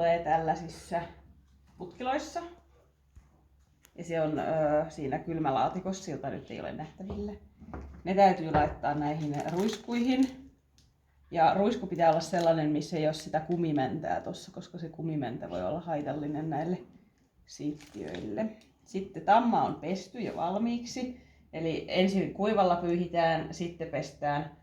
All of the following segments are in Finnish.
tulee tällaisissa putkiloissa. Ja se on siinä kylmälaatikossa, jota nyt ei ole nähtävillä. Ne täytyy laittaa näihin ruiskuihin. Ja ruisku pitää olla sellainen, missä ei ole sitä kumimentää tossa, koska se kumimentä voi olla haitallinen näille siittiöille. Sitten tamma on pesty jo valmiiksi. Eli ensin kuivalla pyyhitään, sitten pestään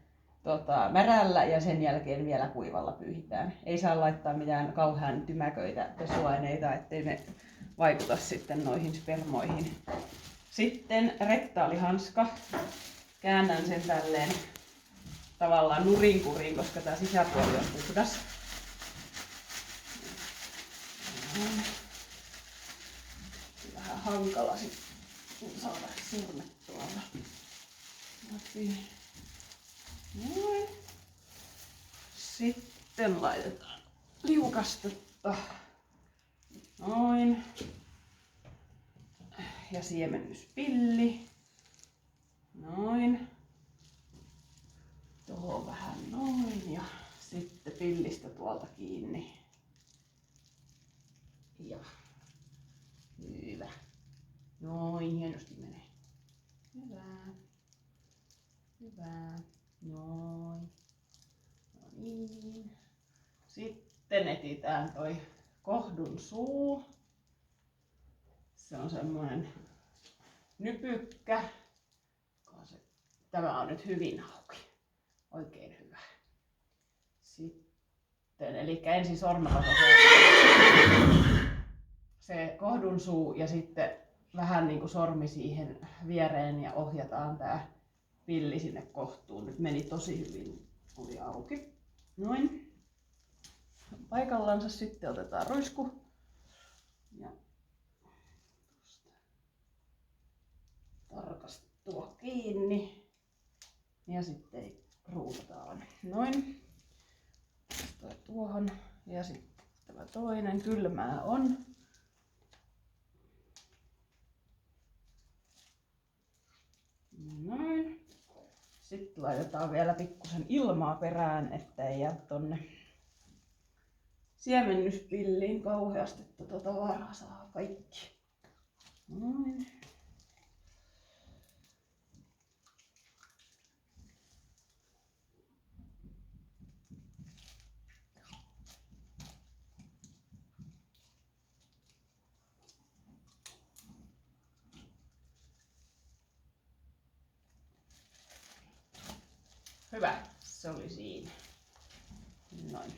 märällä ja sen jälkeen vielä kuivalla pyyhitään. Ei saa laittaa mitään kauhean tymäköitä pesuaineita, ettei ne vaikuta sitten noihin spermoihin. Sitten rektaalihanska. Käännän sen tälleen tavallaan nurinkuriin, koska tämä sisäpuoli on puhdas. Vähän hankala sitten saada sormet tuolta. Noin. Sitten laitetaan liukastetta. Noin. Ja siemennyspilli. Noin. Tuohon vähän noin ja sitten pillistä tuolta kiinni. Ja hyvä. Noin, hienosti menee. Hyvä. Hyvä. Noin. No niin. Sitten etsitään toi kohdun suu. Se on semmoinen nypykkä. Tämä on nyt hyvin auki. Oikein hyvä. Sitten, eli ensin sormella se kohdun suu ja sitten vähän niin kuin sormi siihen viereen ja ohjataan tää pilli sinne kohtuun. Nyt meni tosi hyvin, oli auki. Noin. Paikallansa sitten otetaan ruisku. Ja tarkasti tuo kiinni. Ja sitten ruuvataan. Noin. Tuohon. Ja sitten tämä toinen kylmää on. Noin. Sitten laitetaan vielä pikkusen ilmaa perään, että ei jää tonne siemennyspilliin kauheasti tavaraa saa kaikki. Noin. Hyvä, se oli siinä. Noin.